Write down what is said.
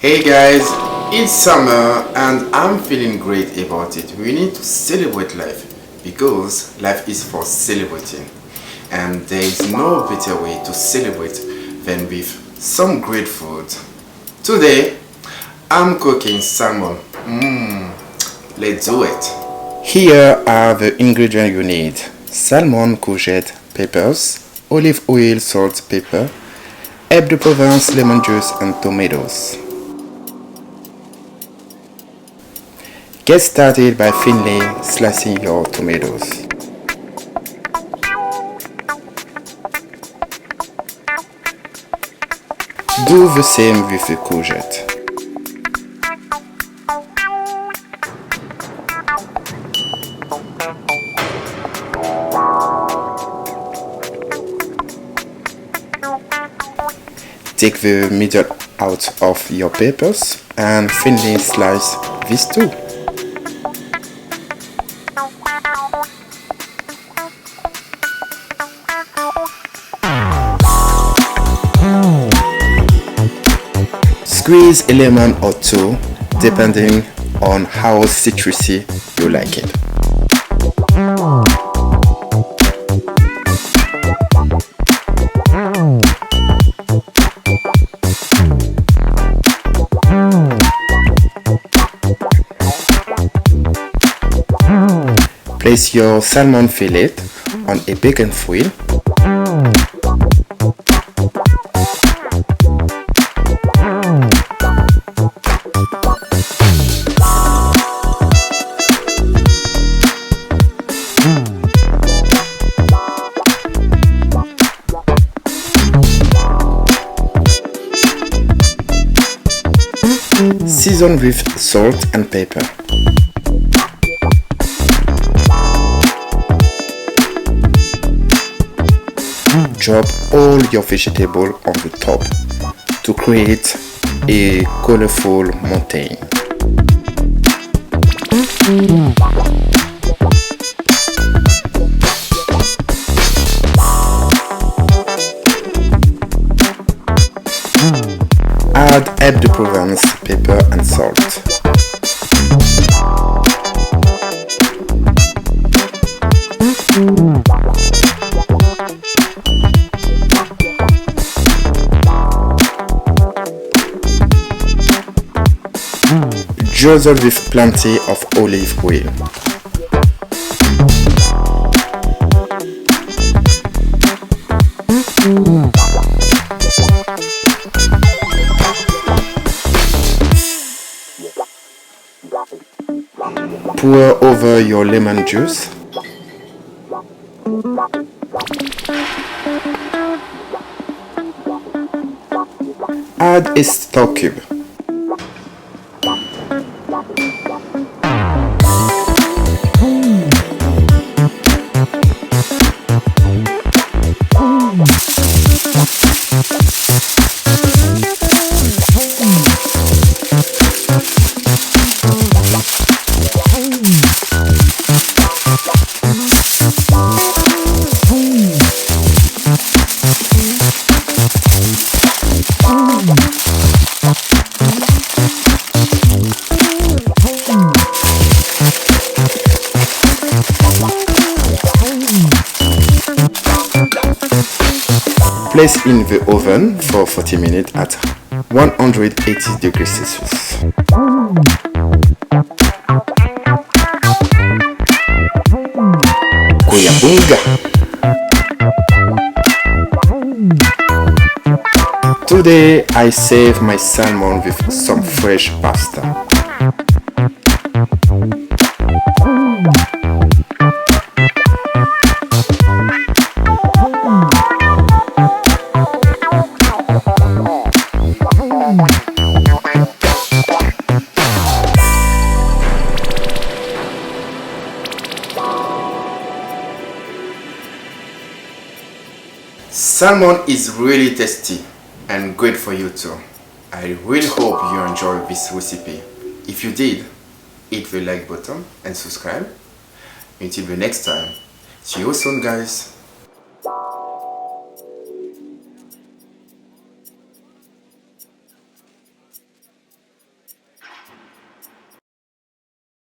Hey guys, it's summer and I'm feeling great about it. We need to celebrate life because life is for celebrating, and there is no better way to celebrate than with some great food. Today I'm cooking salmon. Let's do it. Here are the ingredients you need: salmon, courgette, peppers, olive oil, salt, pepper, herbe de Provence, lemon juice and tomatoes. Get started by thinly slicing your tomatoes. Do the same with the courgette. Take the middle out of your peppers and thinly slice these too. Squeeze a lemon or two, depending on how citrusy you like it. Place your salmon fillet on a baking foil. Season with salt and pepper. Drop all your vegetables on the top to create a colorful mountain. Add herbe de Provence, pepper and salt. Drizzle with plenty of olive oil. Pour over your lemon juice. Add a stock cube. Place in the oven for 40 minutes at 180 degrees Celsius. Kuyabunga! Today I save my salmon with some fresh pasta. Salmon is really tasty and great for you too. I really hope you enjoyed this recipe. If you did, hit the like button and subscribe. Until the next time, see you soon guys.